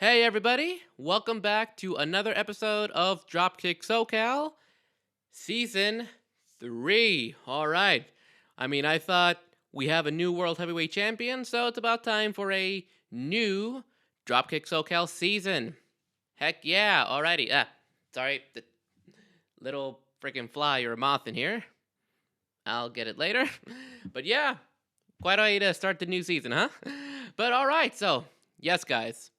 Hey everybody, welcome back to another episode of Dropkick Socal, Season 3. Alright, I thought we have a new World Heavyweight Champion, so it's about time for a new Dropkick Socal season. Heck yeah, alrighty. Sorry, the little freaking fly or moth in here. I'll get it later. But yeah, quite a way to start the new season, huh? But alright, so, yes guys.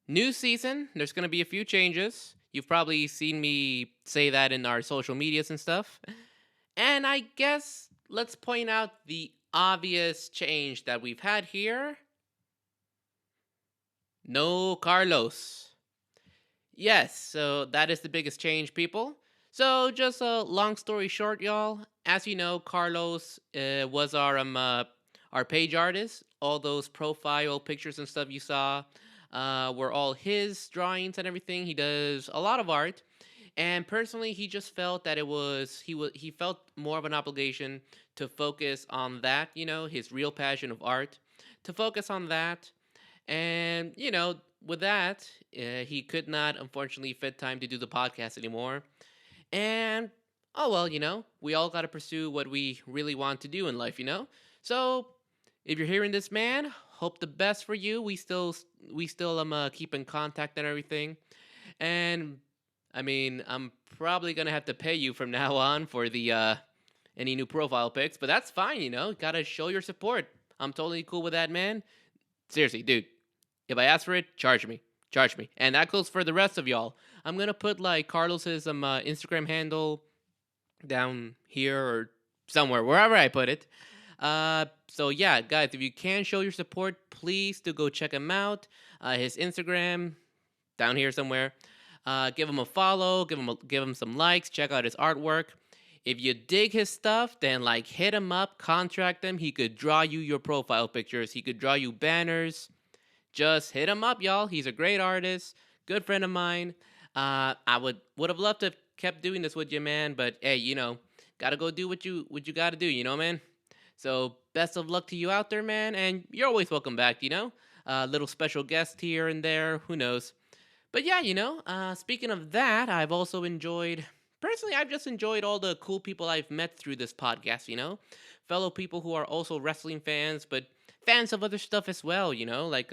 New season, there's going to be a few changes. You've probably seen me say that in our social medias and stuff. And I guess let's point out the obvious change that we've had here. No Carlos. Yes, so that is the biggest change, people. So just a long story short, y'all. As you know, Carlos was our page artist. All those profile pictures and stuff you saw were all his drawings and everything. He does a lot of art, and personally, he just felt that he felt more of an obligation to focus on that. His real passion of art, to focus on that, and with that, he could not unfortunately fit time to do the podcast anymore. And oh well, we all got to pursue what we really want to do in life. So if you're hearing this, man, hope the best for you. We still keep in contact and everything. And I'm probably gonna have to pay you from now on for the any new profile pics, but that's fine. Gotta show your support. I'm totally cool with that, man. Seriously, dude. If I ask for it, charge me, and that goes for the rest of y'all. I'm gonna put like Carlos's Instagram handle down here or somewhere, wherever I put it. So yeah, guys, if you can show your support, please do go check him out. His Instagram down here somewhere. Give him a follow, give him some likes, check out his artwork. If you dig his stuff, then like hit him up, contract him. He could draw you your profile pictures. He could draw you banners. Just hit him up, y'all. He's a great artist, good friend of mine. I would have loved to have kept doing this with you, man. But hey, gotta go do what you gotta do, man. So best of luck to you out there, man. And you're always welcome back, little special guest here and there. Who knows? But yeah, speaking of that, I've just enjoyed all the cool people I've met through this podcast, fellow people who are also wrestling fans, but fans of other stuff as well, like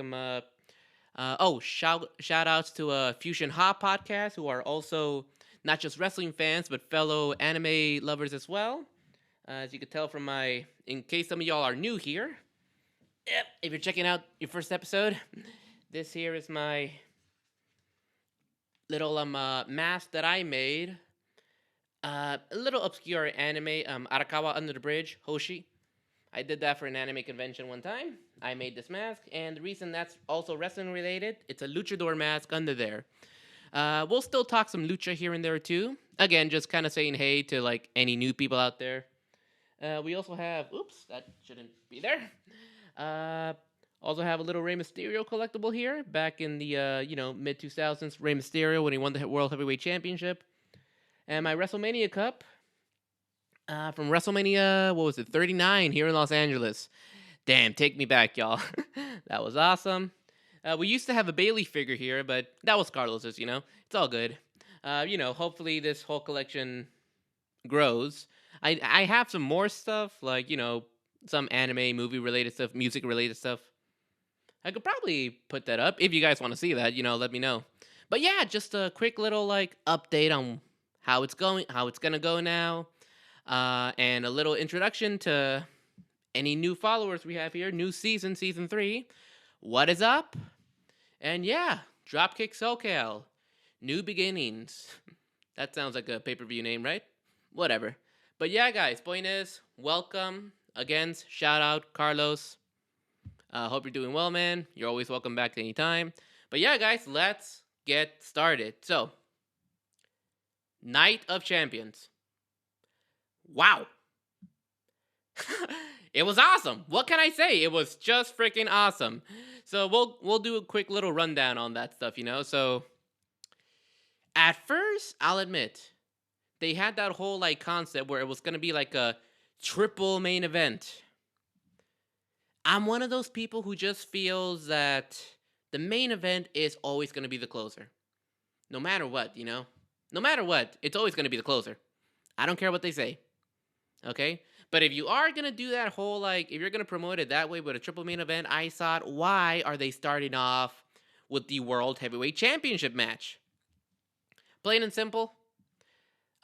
shout outs to Fusion Hop podcast, who are also not just wrestling fans, but fellow anime lovers as well. As you could tell from in case some of y'all are new here, yep, if you're checking out your first episode, this here is my little mask that I made. A little obscure anime, Arakawa Under the Bridge, Hoshi. I did that for an anime convention one time. I made this mask, and the reason that's also wrestling related, it's a luchador mask under there. We'll still talk some lucha here and there too. Again, just kind of saying hey to like any new people out there. We also have, oops, that shouldn't be there. Also have a little Rey Mysterio collectible here. Back in the mid 2000s, Rey Mysterio when he won the World Heavyweight Championship, and my WrestleMania cup from WrestleMania, what was it, 39 here in Los Angeles. Damn, take me back, y'all. That was awesome. We used to have a Bailey figure here, but that was Carlos's. It's all good. Hopefully this whole collection grows. I have some more stuff, like some anime, movie related stuff, music related stuff. I could probably put that up if you guys want to see that. Let me know. But yeah, just a quick little like update on how it's going, how it's gonna go now, and a little introduction to any new followers we have here. New season, season 3. What is up? And yeah, Dropkick Socal, new beginnings. That sounds like a pay-per-view name, right? Whatever. But yeah, guys, point is, welcome. Again, shout out, Carlos. Hope you're doing well, man. You're always welcome back any time. But yeah, guys, let's get started. So, Night of Champions. Wow. It was awesome. What can I say? It was just freaking awesome. So we'll do a quick little rundown on that stuff, So at first, I'll admit, they had that whole like concept where it was gonna be like a triple main event. I'm one of those people who just feels that the main event is always going to be the closer. No matter what, you know? No matter what, it's always going to be the closer. I don't care what they say. Okay? But if you are going to do that whole, like, if you're going to promote it that way with a triple main event, I thought, why are they starting off with the World Heavyweight Championship match? Plain and simple.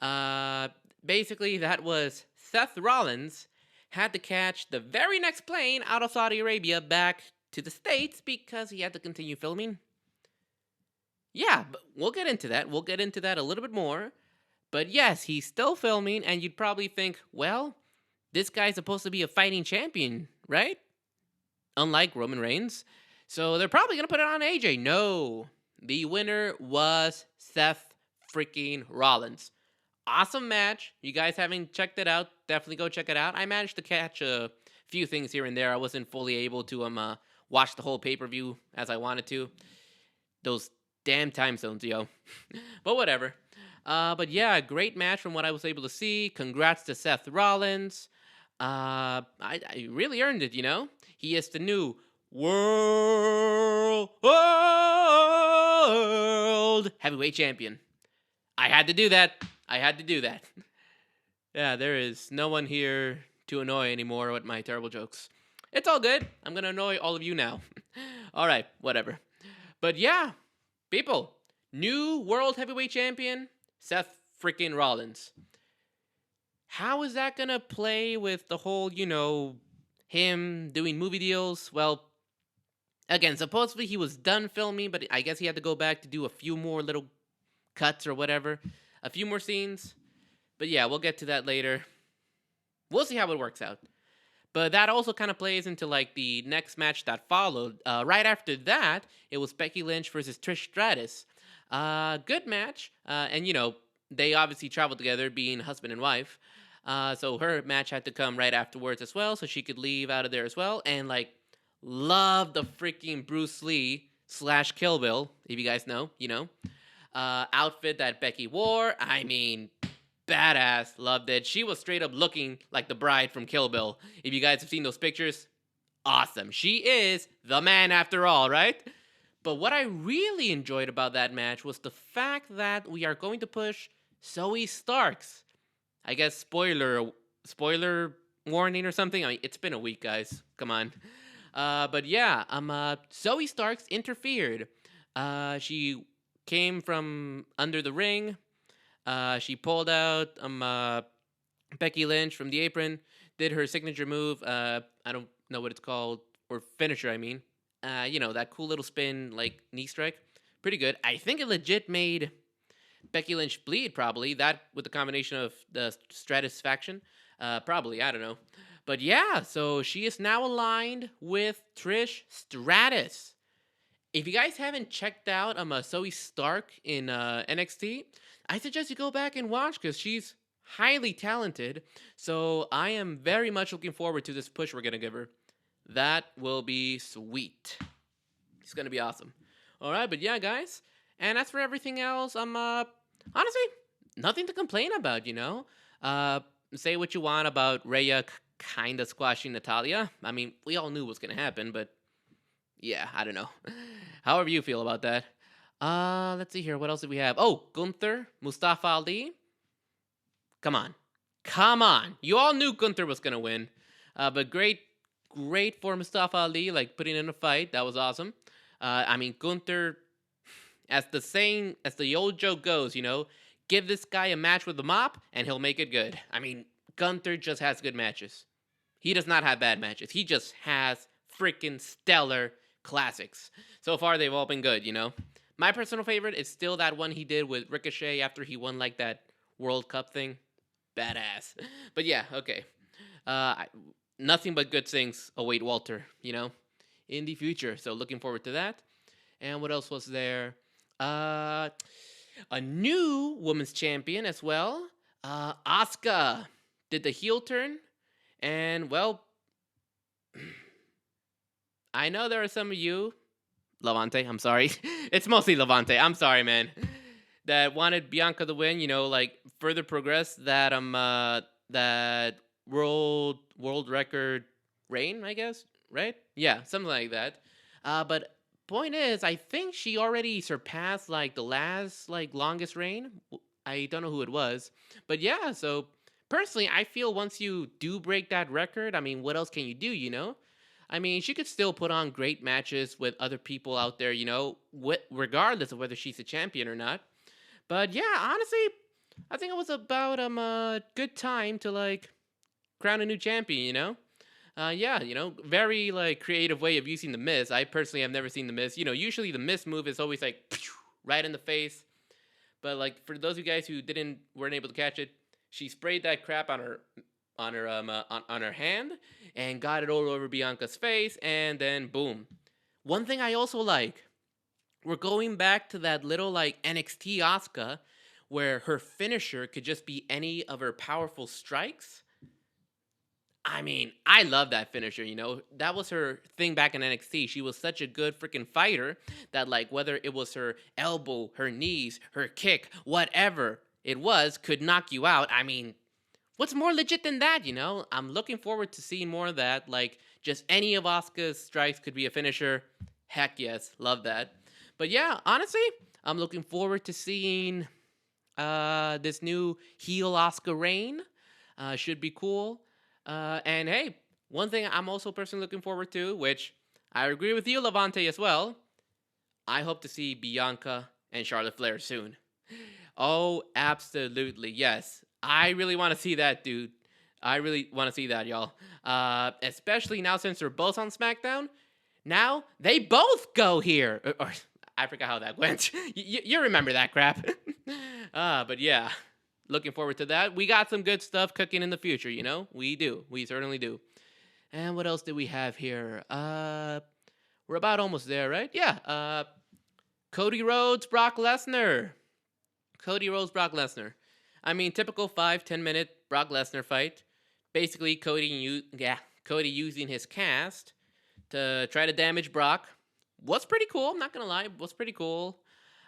Uh, Basically, that was Seth Rollins had to catch the very next plane out of Saudi Arabia back to the States because he had to continue filming. Yeah, but we'll get into that. We'll get into that a little bit more. But yes, he's still filming, and you'd probably think, well, this guy's supposed to be a fighting champion, right? Unlike Roman Reigns. So they're probably going to put it on AJ. No. The winner was Seth freaking Rollins. Awesome match. You guys haven't checked it out, definitely go check it out. I managed to catch a few things here and there. I wasn't fully able to watch the whole pay-per-view as I wanted to. Those damn time zones, yo. But whatever. But yeah, great match from what I was able to see. Congrats to Seth Rollins. I really earned it, you know? He is the new world heavyweight champion. I had to do that. Yeah, there is no one here to annoy anymore with my terrible jokes. It's all good. I'm going to annoy all of you now. All right, whatever. But yeah, people, new world heavyweight champion, Seth freaking Rollins. How is that going to play with the whole, him doing movie deals? Well, again, supposedly he was done filming, but I guess he had to go back to do a few more little cuts or whatever. A few more scenes. But yeah, we'll get to that later. We'll see how it works out. But that also kind of plays into like the next match that followed. Right after that, it was Becky Lynch versus Trish Stratus. Good match. And they obviously traveled together, being husband and wife. So her match had to come right afterwards as well, so she could leave out of there as well. And like, love the freaking Bruce Lee / Kill Bill, if you guys know, outfit that Becky wore. I mean, badass. Loved it. She was straight up looking like the bride from Kill Bill. If you guys have seen those pictures, awesome. She is the man after all, right? But what I really enjoyed about that match was the fact that we are going to push Zoe Starks. I guess spoiler warning or something. I mean, it's been a week, guys. Come on. But yeah, Zoe Starks interfered. She came from under the ring. She pulled out Becky Lynch from the apron, did her signature move. I don't know what it's called, or finisher, I mean. That cool little spin, like knee strike. Pretty good. I think it legit made Becky Lynch bleed, probably. That with the combination of the Stratus faction. Probably, I don't know. But yeah, so she is now aligned with Trish Stratus. If you guys haven't checked out Zoe Stark in NXT, I suggest you go back and watch because she's highly talented. So I am very much looking forward to this push we're going to give her. That will be sweet. It's going to be awesome. All right, but yeah, guys. And as for everything else, honestly, nothing to complain about, Say what you want about Rhea kind of squashing Natalia. I mean, we all knew what was going to happen, but yeah, I don't know. However you feel about that. Let's see here. What else did we have? Oh, Gunther, Mustafa Ali. Come on. You all knew Gunther was going to win. But great for Mustafa Ali, like putting in a fight. That was awesome. I mean, Gunther, as the old joke goes, give this guy a match with the mop and he'll make it good. I mean, Gunther just has good matches. He does not have bad matches. He just has freaking stellar classics. So far, they've all been good, My personal favorite is still that one he did with Ricochet after he won, like, that World Cup thing. Badass. But yeah, okay. Nothing but good things await Walter, in the future. So looking forward to that. And what else was there? A new women's champion as well. Asuka did the heel turn. And, well, I know there are some of you, Levante, I'm sorry. It's mostly Levante, I'm sorry, man, that wanted Bianca to win, further progress that that world record reign, I guess, right? Yeah, something like that. But point is, I think she already surpassed like the last like longest reign. I don't know who it was, but yeah. So personally, I feel once you do break that record, I mean, what else can you do? I mean, she could still put on great matches with other people out there. Regardless of whether she's a champion or not. But yeah, honestly, I think it was about a good time to like crown a new champion. Yeah, very like creative way of using the Miz. I personally have never seen the Miz. Usually the Miz move is always like right in the face. But like for those of you guys who weren't able to catch it, she sprayed that crap on her hand and got it all over Bianca's face, and then boom. One thing I also like, we're going back to that little like NXT Asuka, where her finisher could just be any of her powerful strikes. I mean, I love that finisher. That was her thing back in NXT. She was such a good freaking fighter that, like, whether it was her elbow, her knees, her kick, whatever it was, could knock you out. I mean, what's more legit than that? I'm looking forward to seeing more of that. Like, just any of Asuka's strikes could be a finisher. Heck yes, love that. But yeah, honestly, I'm looking forward to seeing this new heel Asuka reign. Should be cool. And hey, one thing I'm also personally looking forward to, which I agree with you, Levante, as well. I hope to see Bianca and Charlotte Flair soon. Oh, absolutely, yes. I really want to see that, dude. I really want to see that, y'all. Especially now since they're both on SmackDown. Now they both go here. Or I forgot how that went. You remember that crap. But yeah. Looking forward to that. We got some good stuff cooking in the future, We do. We certainly do. And what else did we have here? We're about almost there, right? Yeah. Cody Rhodes, Brock Lesnar. Cody Rhodes, Brock Lesnar. I mean, typical 5-10 minute Brock Lesnar fight. Basically, Cody using his cast to try to damage Brock. Was pretty cool, I'm not gonna lie. Was pretty cool.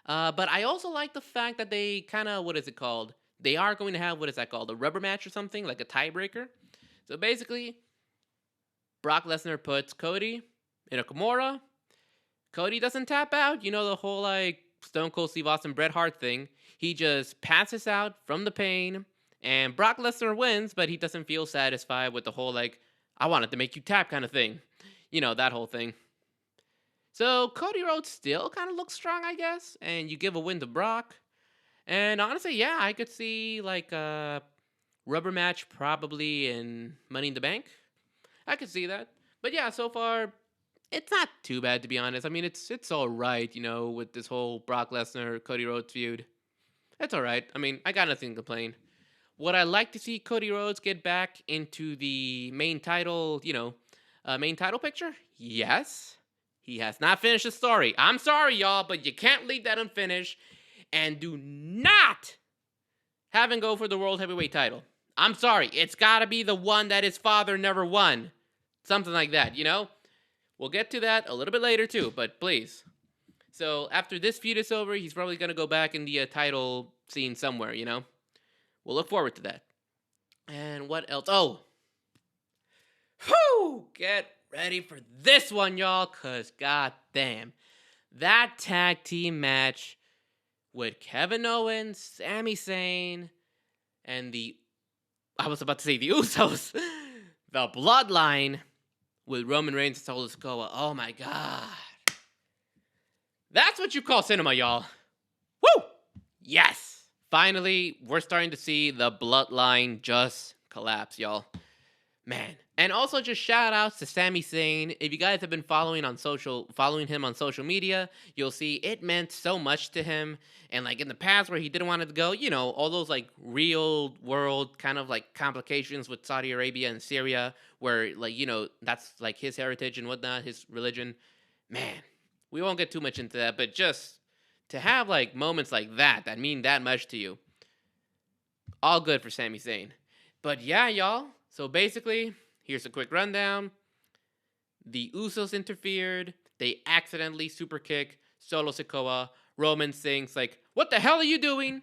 But I also like the fact that they kind of, what is it called? They are going to have, what is that called? A rubber match or something? Like a tiebreaker? So basically, Brock Lesnar puts Cody in a Kimura. Cody doesn't tap out. The whole, like, Stone Cold Steve Austin Bret Hart thing. He just passes out from the pain. And Brock Lesnar wins, but he doesn't feel satisfied with the whole, like, I wanted to make you tap kind of thing. That whole thing. So Cody Rhodes still kind of looks strong, I guess. And you give a win to Brock. And honestly, yeah, I could see like a rubber match probably in Money in the Bank. I could see that. But yeah, so far, it's not too bad, to be honest. I mean, it's all right, with this whole Brock Lesnar, Cody Rhodes feud. It's all right. I mean, I got nothing to complain. Would I like to see Cody Rhodes get back into the main title, main title picture? Yes. He has not finished the story. I'm sorry, y'all, but you can't leave that unfinished. And do not have him go for the World Heavyweight title. I'm sorry. It's got to be the one that his father never won. Something like that, We'll get to that a little bit later, too, but please. So, after this feud is over, he's probably going to go back in the title scene somewhere, We'll look forward to that. And what else? Oh! Whew! Get ready for this one, y'all, because goddamn. That tag team match with Kevin Owens, Sami Zayn, and I was about to say the Usos, the Bloodline with Roman Reigns and Solo Sikoa. Oh my god. That's what you call cinema, y'all. Woo! Yes! Finally, we're starting to see the Bloodline just collapse, y'all. Man. And also just shout outs to Sami Zayn. If you guys have been following him on social media, you'll see it meant so much to him. And like in the past where he didn't want it to go, all those like real world kind of like complications with Saudi Arabia and Syria, where like, that's like his heritage and whatnot, his religion. Man, we won't get too much into that, but just to have like moments like that mean that much to you. All good for Sami Zayn. But yeah, y'all. So basically, here's a quick rundown. The Usos interfered. They accidentally super kick Solo Sikoa. Roman sings like, "What the hell are you doing?"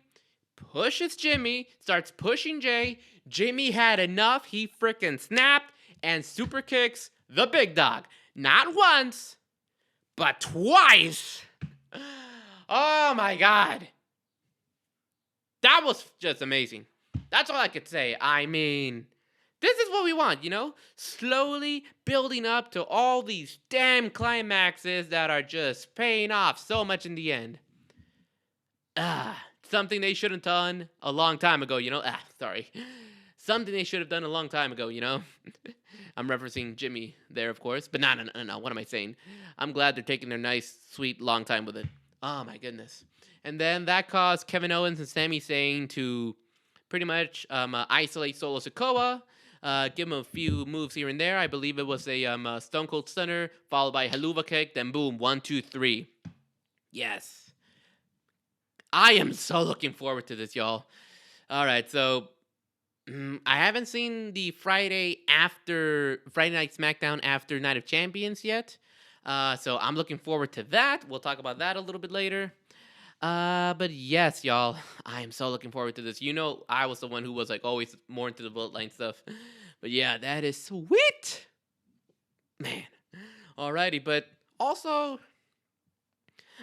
Pushes Jimmy. Starts pushing Jay. Jimmy had enough. He freaking snapped and super kicks the big dog. Not once, but twice. Oh my god. That was just amazing. That's all I could say. I mean, this is what we want, you know? Slowly building up to all these damn climaxes that are just paying off so much in the end. Something they should have done a long time ago, you know? Sorry. Something they should have done a long time ago, you know? I'm referencing Jimmy there, of course. But no. What am I saying? I'm glad they're taking their nice, sweet, long time with it. Oh, my goodness. And then that caused Kevin Owens and Sami Zayn to pretty much isolate Solo Sikoa, give him a few moves here and there. I believe it was a Stone Cold Stunner, followed by a Haluva Kick, then boom, 1, 2, 3. Yes. I am so looking forward to this, y'all. All right, so I haven't seen the Friday Night SmackDown after Night of Champions yet. So I'm looking forward to that. We'll talk about that a little bit later. But yes, y'all, I am so looking forward to this. You know, I was the one who was like always more into the bloodline stuff. But yeah, that is sweet. Man. Alrighty, but also,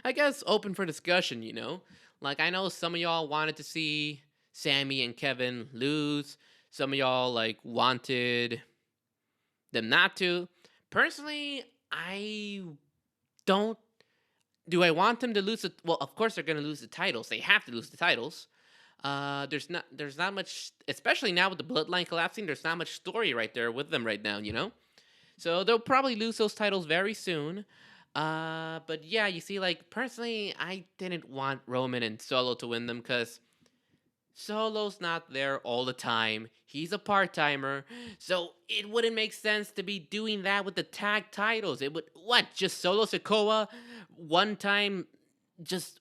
I guess open for discussion, you know? Like, I know some of y'all wanted to see Sammy and Kevin lose. Some of y'all, like, wanted them not to. Personally, I don't. Do I want them to lose it? Well, of course they're going to lose the titles. They have to lose the titles. There's not much, especially now with the bloodline collapsing, there's not much story right there with them right now, you know? So they'll probably lose those titles very soon. But yeah, you see, like, personally, I didn't want Roman and Solo to win them because Solo's not there all the time. He's a part-timer. So it wouldn't make sense to be doing that with the tag titles. It would, what, just Solo Sikoa one time, just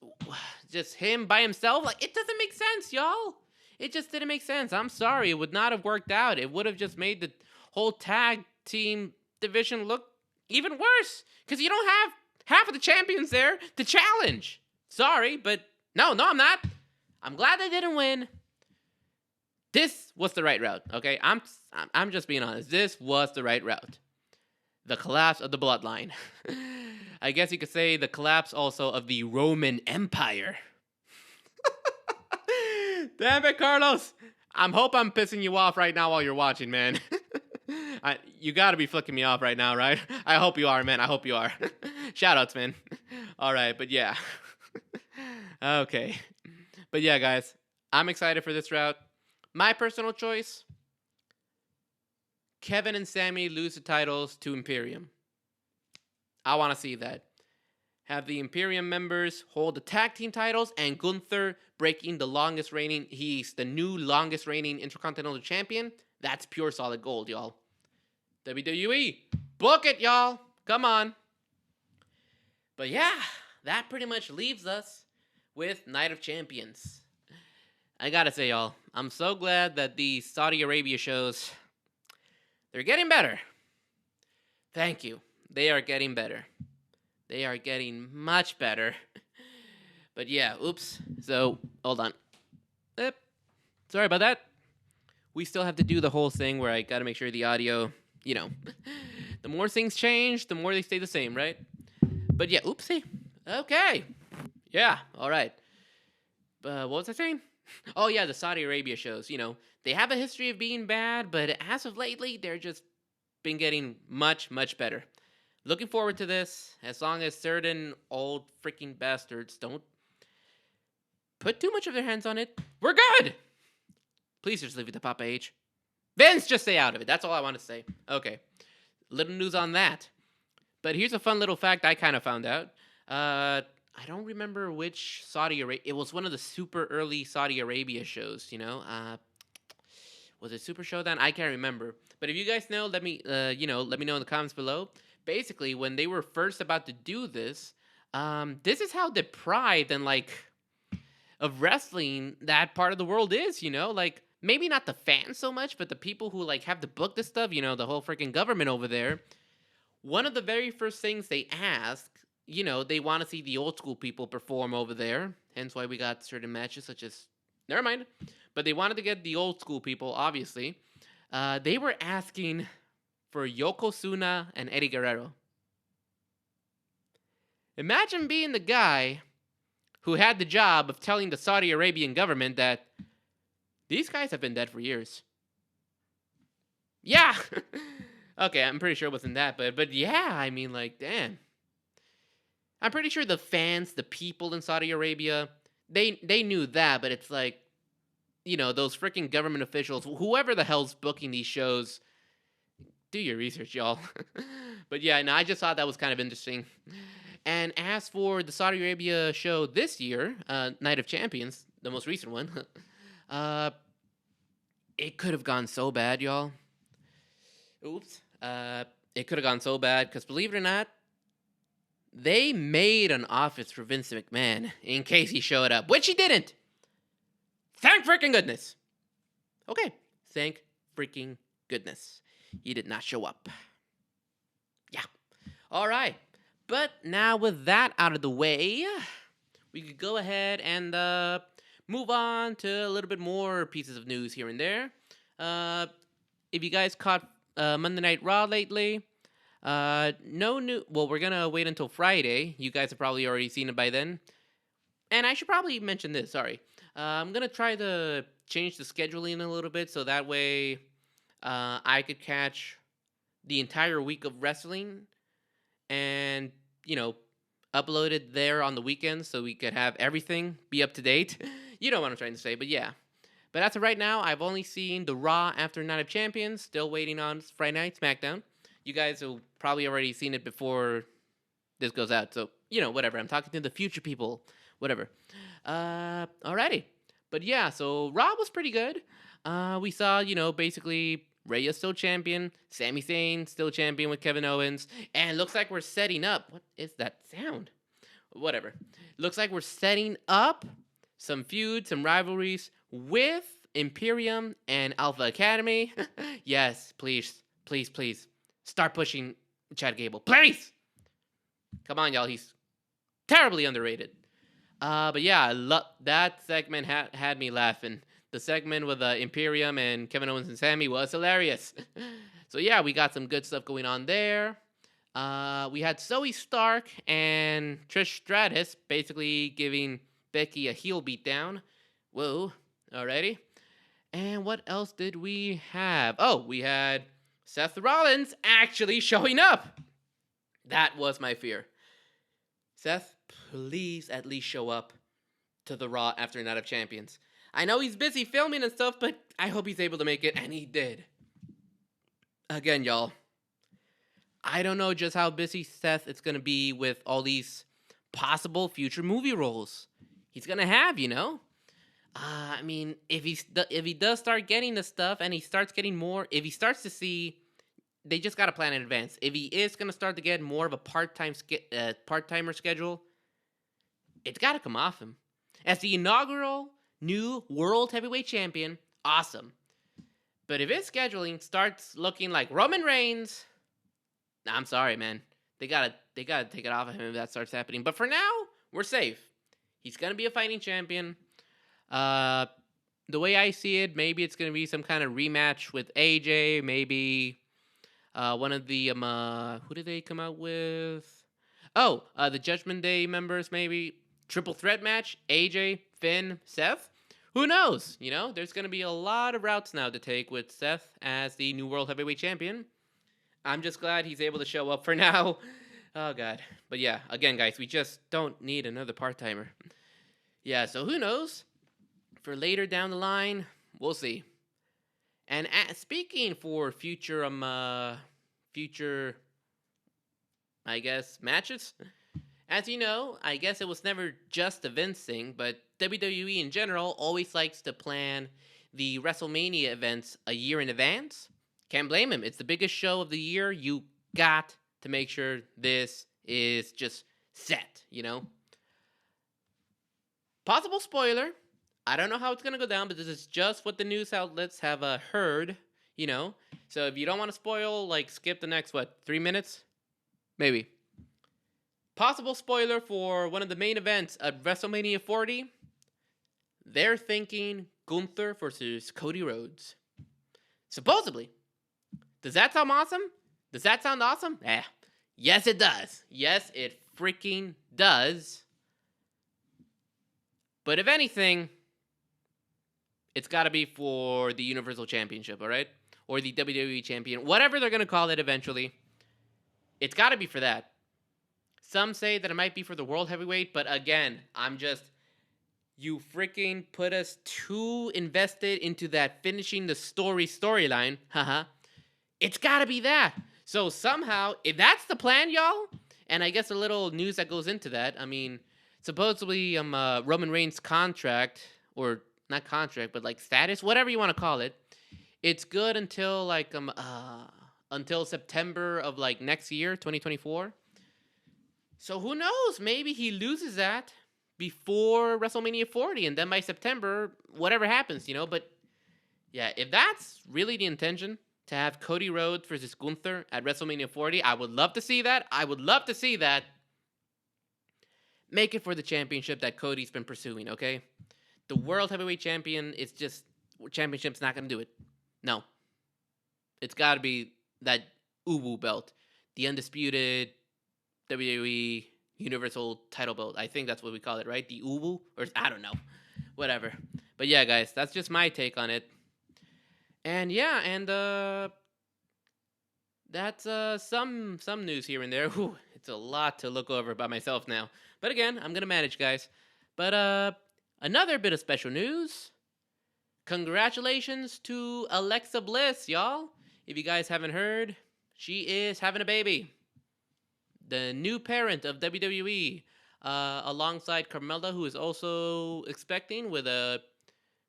him by himself? Like, it doesn't make sense, y'all. It just didn't make sense. I'm sorry. It would not have worked out. It would have just made the whole tag team division look even worse. Because you don't have half of the champions there to challenge. Sorry, but no, I'm not. I'm glad they didn't win. This was the right route, okay? I'm just being honest. This was the right route. The collapse of the bloodline. I guess you could say the collapse also of the Roman Empire. Damn it, Carlos. Hope I'm pissing you off right now while you're watching, man. You gotta be flicking me off right now, right? I hope you are, man. I hope you are. Shoutouts, man. All right, but yeah. Okay. But yeah, guys, I'm excited for this route. My personal choice, Kevin and Sammy lose the titles to Imperium. I want to see that. Have the Imperium members hold the tag team titles and Gunther breaking the longest reigning, he's the new longest reigning Intercontinental Champion. That's pure solid gold, y'all. WWE, book it, y'all. Come on. But yeah, that pretty much leaves us with Night of Champions. I gotta say, y'all, I'm so glad that these Saudi Arabia shows, they're getting better. Thank you. They are getting better. They are getting much better. But yeah, oops. So, hold on. Sorry about that. We still have to do the whole thing where I gotta make sure the audio, you know, the more things change, the more they stay the same, right? But yeah, oopsie. Okay. Yeah, alright. What was I saying? Oh yeah, the Saudi Arabia shows, you know, they have a history of being bad, but as of lately, they're just been getting much, much better. Looking forward to this, as long as certain old freaking bastards don't put too much of their hands on it. We're good! Please just leave it to Papa H. Vince, just stay out of it. That's all I want to say. Okay. Little news on that. But here's a fun little fact I kind of found out. I don't remember which Saudi Arabia. It was one of the super early Saudi Arabia shows, you know. Was it Super Showdown? I can't remember. But if you guys know, let me know in the comments below. Basically, when they were first about to do this, this is how deprived and like of wrestling that part of the world is, you know, like maybe not the fans so much, but the people who like have to book this stuff, you know, the whole freaking government over there. One of the very first things they ask, you know, they want to see the old school people perform over there. Hence why we got certain matches such as, never mind. But they wanted to get the old school people, obviously. They were asking for Yokozuna and Eddie Guerrero. Imagine being the guy who had the job of telling the Saudi Arabian government that these guys have been dead for years. Yeah. Okay, I'm pretty sure it wasn't that, but yeah, I mean, like, damn. I'm pretty sure the fans, the people in Saudi Arabia, they knew that, but it's like, those freaking government officials, whoever the hell's booking these shows, do your research, y'all. But yeah, no, I just thought that was kind of interesting. And as for the Saudi Arabia show this year, Night of Champions, the most recent one, uh, it could have gone so bad, y'all. Oops. It could have gone so bad because, believe it or not, they made an office for Vince McMahon in case he showed up, which he didn't. Thank freaking goodness. Okay, thank freaking goodness. He did not show up. Yeah. All right. But now with that out of the way, we could go ahead and move on to a little bit more pieces of news here and there. If you guys caught Monday Night Raw lately, no new. Well, we're gonna wait until Friday. You guys have probably already seen it by then. And I should probably mention this. Sorry, I'm gonna try to change the scheduling a little bit so that way I could catch the entire week of wrestling and upload it there on the weekends so we could have everything be up to date. You know what I'm trying to say, but yeah. But as of right now, I've only seen the Raw after Night of Champions. Still waiting on Friday Night SmackDown. You guys have probably already seen it before this goes out. So, whatever. I'm talking to the future people. Whatever. Alrighty. But yeah, so Raw was pretty good. We saw, basically Rhea still champion. Sami Zayn still champion with Kevin Owens. And it looks like we're setting up. What is that sound? Whatever. Looks like we're setting up some feuds, some rivalries with Imperium and Alpha Academy. Yes, please, please, please. Start pushing Chad Gable. Please! Come on, y'all. He's terribly underrated. But yeah, that segment had me laughing. The segment with Imperium and Kevin Owens and Sammy was hilarious. So yeah, we got some good stuff going on there. We had Zoe Stark and Trish Stratus basically giving Becky a heel beatdown. Whoa, alrighty. And what else did we have? Oh, we had Seth Rollins actually showing up. That was my fear. Seth, please at least show up to the Raw after Night of Champions. I know he's busy filming and stuff, but I hope he's able to make it, and he did. Again, y'all, I don't know just how busy Seth is going to be with all these possible future movie roles he's going to have, I mean, if he does start getting the stuff and he starts getting more, if he starts to see, they just got to plan in advance. If he is going to start to get more of a part-timer schedule, it's got to come off him. As the inaugural new World Heavyweight Champion, awesome. But if his scheduling starts looking like Roman Reigns, I'm sorry, man. They gotta take it off of him if that starts happening. But for now, we're safe. He's gonna be a fighting champion. The way I see it, maybe it's gonna be some kind of rematch with AJ. Maybe one of the who did they come out with? Oh, the Judgment Day members, maybe triple threat match. AJ, Finn, Seth. Who knows? There's going to be a lot of routes now to take with Seth as the new World Heavyweight Champion. I'm just glad he's able to show up for now. Oh, God. But yeah, again, guys, we just don't need another part-timer. Yeah, so who knows? For later down the line, we'll see. And speaking for future, I guess, matches. As you know, I guess it was never just a Vince thing, but WWE in general always likes to plan the WrestleMania events a year in advance. Can't blame him. It's the biggest show of the year. You got to make sure this is just set, Possible spoiler. I don't know how it's going to go down, but this is just what the news outlets have heard, So if you don't want to spoil, skip the next, 3 minutes? Maybe. Possible spoiler for one of the main events at WrestleMania 40. They're thinking Gunther versus Cody Rhodes. Supposedly. Does that sound awesome? Yes, it does. Yes, it freaking does. But if anything, it's got to be for the Universal Championship, all right? Or the WWE Champion, whatever they're going to call it eventually. It's got to be for that. Some say that it might be for the World Heavyweight, but again, you freaking put us too invested into that finishing the storyline. Haha. It's got to be that. So somehow, if that's the plan, y'all, and I guess a little news that goes into that, I mean, supposedly Roman Reigns' contract, or not contract, but like status, whatever you want to call it, it's good until until September of like next year, 2024. So who knows? Maybe he loses that before WrestleMania 40, and then by September, whatever happens, But yeah, if that's really the intention, to have Cody Rhodes versus Gunther at WrestleMania 40, I would love to see that. I would love to see that. Make it for the championship that Cody's been pursuing, okay? The World Heavyweight Champion is just... Championship's not going to do it. No. It's got to be that Uwu belt. The undisputed WWE Universal title belt. I think that's what we call it, right? The Uwu? Or I don't know. Whatever. But yeah, guys, that's just my take on it. And yeah, and that's some news here and there. Whew, it's a lot to look over by myself now. But again, I'm gonna manage, guys. But another bit of special news. Congratulations to Alexa Bliss, y'all. If you guys haven't heard, she is having a baby. The new parent of WWE, alongside Carmella, who is also expecting with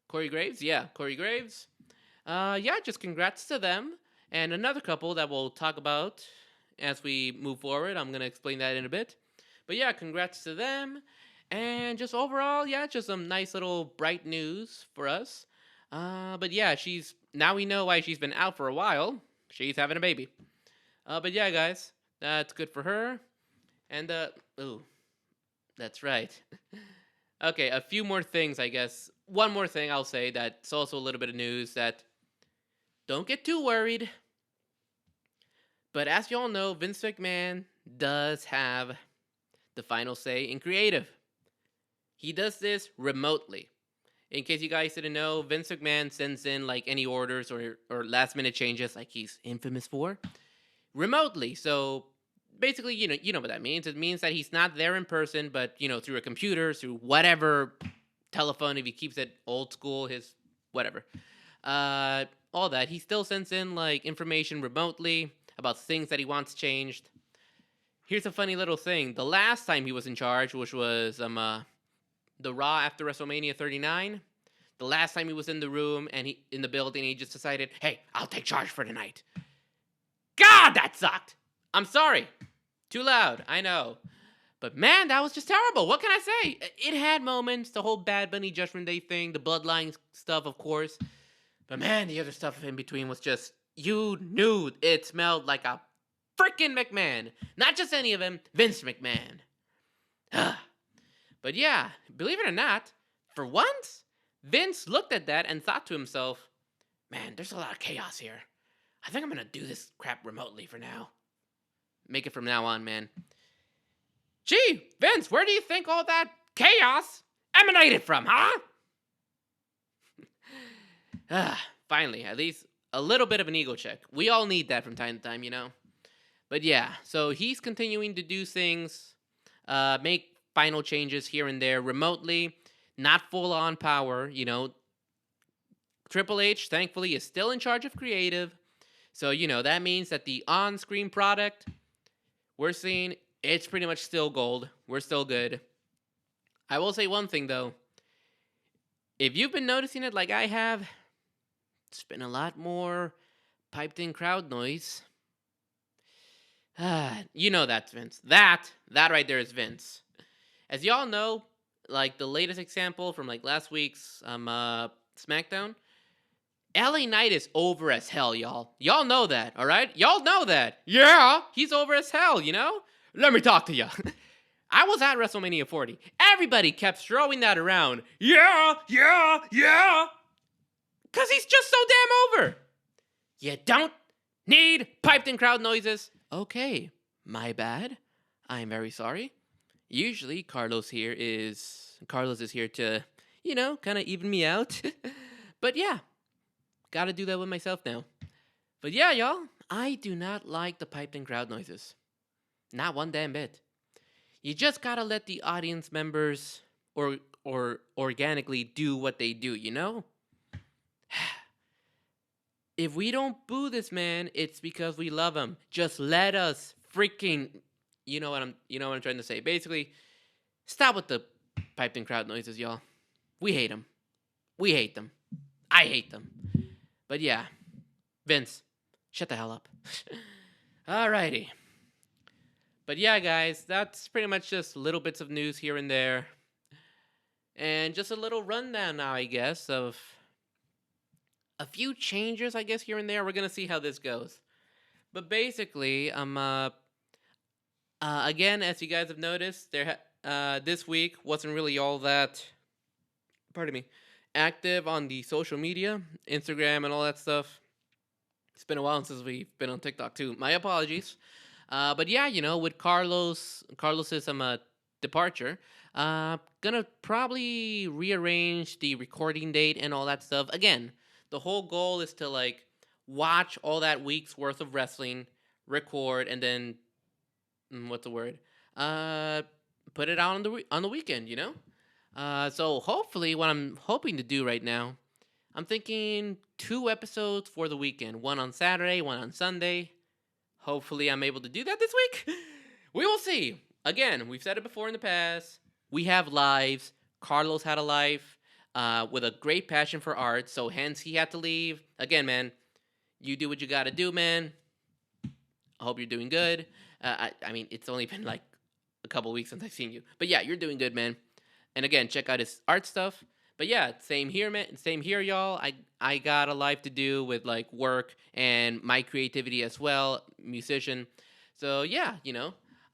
Corey Graves. Yeah, Corey Graves. Yeah, just congrats to them. And another couple that we'll talk about as we move forward. I'm going to explain that in a bit. But yeah, congrats to them. And just overall, yeah, just some nice little bright news for us. But yeah, now we know why she's been out for a while. She's having a baby. But yeah, guys, that's good for her. And, ooh, that's right. Okay, a few more things, I guess. One more thing I'll say that's also a little bit of news that don't get too worried. But as you all know, Vince McMahon does have the final say in creative. He does this remotely. In case you guys didn't know, Vince McMahon sends in like any orders or last minute changes like he's infamous for remotely. So basically, you know what that means. It means that he's not there in person, but through a computer, through whatever telephone, if he keeps it old school, his whatever. All that. He still sends in like information remotely about things that he wants changed. Here's a funny little thing. The last time he was in charge, which was the Raw after WrestleMania 39, the last time he was in the room and in the building, he just decided, hey, I'll take charge for tonight. God, that sucked. I'm sorry. Too loud, I know. But man, that was just terrible. What can I say? It had moments, the whole Bad Bunny Judgment Day thing, the Bloodline stuff, of course. But man, the other stuff in between was just, you knew it smelled like a freaking McMahon. Not just any of them, Vince McMahon. But yeah, believe it or not, for once, Vince looked at that and thought to himself, man, there's a lot of chaos here. I think I'm going to do this crap remotely for now. Make it from now on, man. Gee, Vince, where do you think all that chaos emanated from, huh? Finally, at least a little bit of an ego check. We all need that from time to time, But yeah, so he's continuing to do things, make final changes here and there remotely, not full-on power, Triple H, thankfully, is still in charge of creative. So, that means that the on-screen product we're seeing, it's pretty much still gold. We're still good. I will say one thing, though. If you've been noticing it like I have, it's been a lot more piped-in crowd noise. That's Vince. That right there is Vince. As y'all know, like the latest example from like last week's SmackDown, LA Knight is over as hell, y'all. Y'all know that, all right? Y'all know that. Yeah, he's over as hell, Let me talk to you. I was at WrestleMania 40. Everybody kept throwing that around. Yeah. Because he's just so damn over. You don't need piped-in crowd noises. Okay, my bad. I'm very sorry. Usually, Carlos is here to, kind of even me out. But yeah, gotta do that with myself now. But yeah, y'all, I do not like the piped in crowd noises. Not one damn bit. You just gotta let the audience members or organically do what they do, you know? If we don't boo this man, it's because we love him. Just let us freaking you know what I'm trying to say. Basically, stop with the piped in crowd noises, y'all. We hate them. We hate them. I hate them. But yeah, Vince, shut the hell up. Alrighty. But yeah, guys, that's pretty much just little bits of news here and there. And just a little rundown now, I guess, of a few changes, I guess, here and there. We're going to see how this goes. But basically, again, as you guys have noticed, this week wasn't really all that, pardon me, active on the social media, Instagram and all that stuff. It's been a while since we've been on TikTok too. My apologies. But yeah, with Carlos's departure, gonna probably rearrange the recording date and all that stuff. Again, the whole goal is to like watch all that week's worth of wrestling, record, and then what's the word? Uh, put it out on the weekend. So hopefully, what I'm hoping to do right now, I'm thinking 2 episodes for the weekend. One on Saturday, one on Sunday. Hopefully, I'm able to do that this week. We will see. Again, we've said it before in the past. We have lives. Carlos had a life with a great passion for art, so hence he had to leave. Again, man, you do what you gotta do, man. I hope you're doing good. I mean, it's only been like a couple weeks since I've seen you. But yeah, you're doing good, man. And again, check out his art stuff. But yeah, same here, man. Same here, y'all. I got a life to do with like work and my creativity as well, musician. So yeah,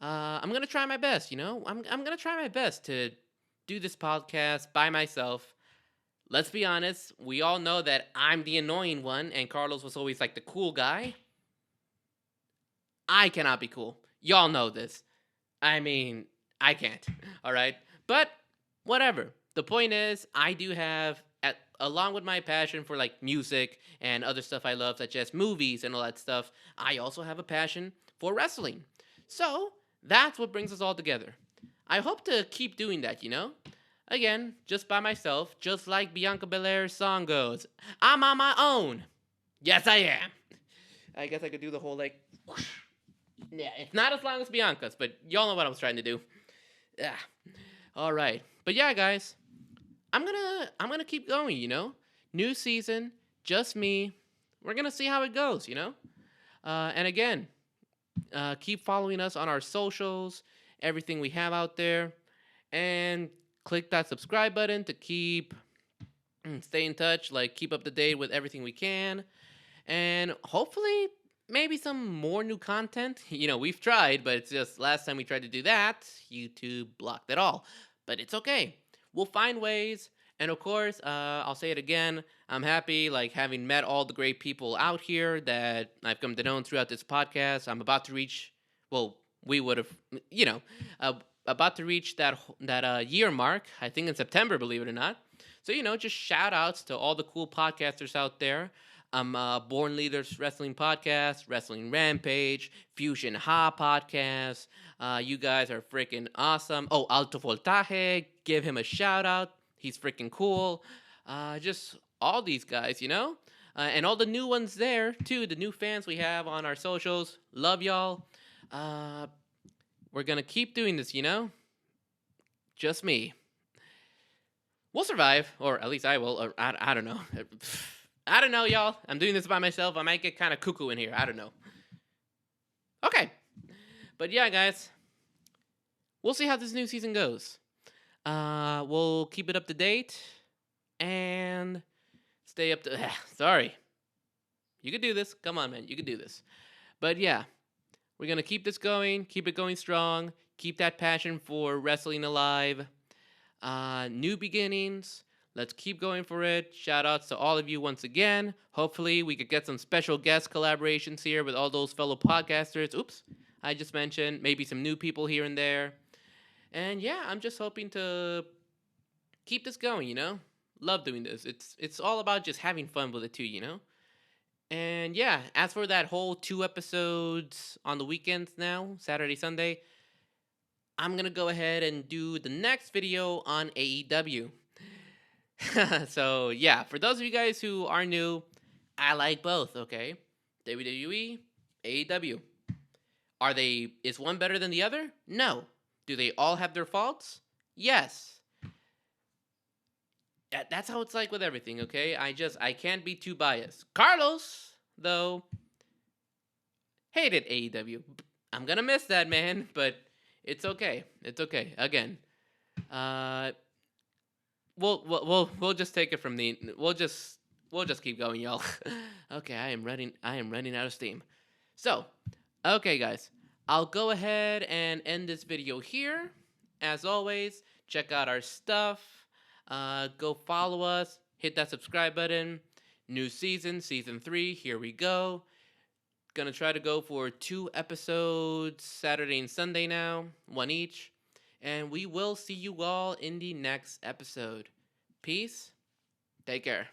I'm gonna try my best. I'm gonna try my best to do this podcast by myself. Let's be honest. We all know that I'm the annoying one, and Carlos was always like the cool guy. I cannot be cool. Y'all know this. I mean, I can't. All right, but whatever. The point is, I do have, along with my passion for like music and other stuff I love, such as movies and all that stuff, I also have a passion for wrestling. So that's what brings us all together. I hope to keep doing that, Again, just by myself, just like Bianca Belair's song goes. I'm on my own. Yes, I am. I guess I could do the whole like. Yeah, it's not as long as Bianca's, but y'all know what I was trying to do. Yeah. All right, but yeah, guys, I'm gonna keep going. New season, just me. We're gonna see how it goes. And again, keep following us on our socials, everything we have out there, and click that subscribe button to stay in touch, like keep up to date with everything we can, and hopefully maybe some more new content. We've tried, but it's just last time we tried to do that, YouTube blocked it all. But it's okay. We'll find ways. And of course, I'll say it again. I'm happy, like having met all the great people out here that I've come to know throughout this podcast. I'm about to reach. Well, we would have, about to reach that year mark. I think in September, believe it or not. So just shout outs to all the cool podcasters out there. Born Leaders Wrestling Podcast, Wrestling Rampage, Fusion Ha Podcast. You guys are freaking awesome. Oh, Alto Voltaje, give him a shout out. He's freaking cool. Just all these guys, and all the new ones there, too. The new fans we have on our socials. Love y'all. We're going to keep doing this, Just me. We'll survive, or at least I will. Or I don't know. I don't know, y'all. I'm doing this by myself. I might get kind of cuckoo in here. I don't know. Okay. But yeah, guys. We'll see how this new season goes. We'll keep it up to date. And stay up to... Sorry. You could do this. Come on, man. You could do this. But yeah. We're going to keep this going. Keep it going strong. Keep that passion for wrestling alive. New beginnings. Let's keep going for it. Shout outs to all of you once again. Hopefully, we could get some special guest collaborations here with all those fellow podcasters. Oops, I just mentioned maybe some new people here and there. And yeah, I'm just hoping to keep this going, you know? Love doing this. It's all about just having fun with it too, you know? And yeah, as for that whole 2 episodes on the weekends now, Saturday, Sunday, I'm gonna go ahead and do the next video on AEW. So yeah, for those of you guys who are new, I like both, okay? WWE, AEW. Is one better than the other? No. Do they all have their faults? Yes. That's how it's like with everything, okay? I can't be too biased. Carlos, though, hated AEW. I'm gonna miss that man, but it's okay. It's okay. Again, uh, we'll just take it from the we'll just keep going, y'all. Okay, I am running out of steam. So, okay, guys, I'll go ahead and end this video here. As always, check out our stuff. Go follow us. Hit that subscribe button. New season 3. Here we go. Gonna try to go for 2 episodes Saturday and Sunday now, one each. And we will see you all in the next episode. Peace. Take care.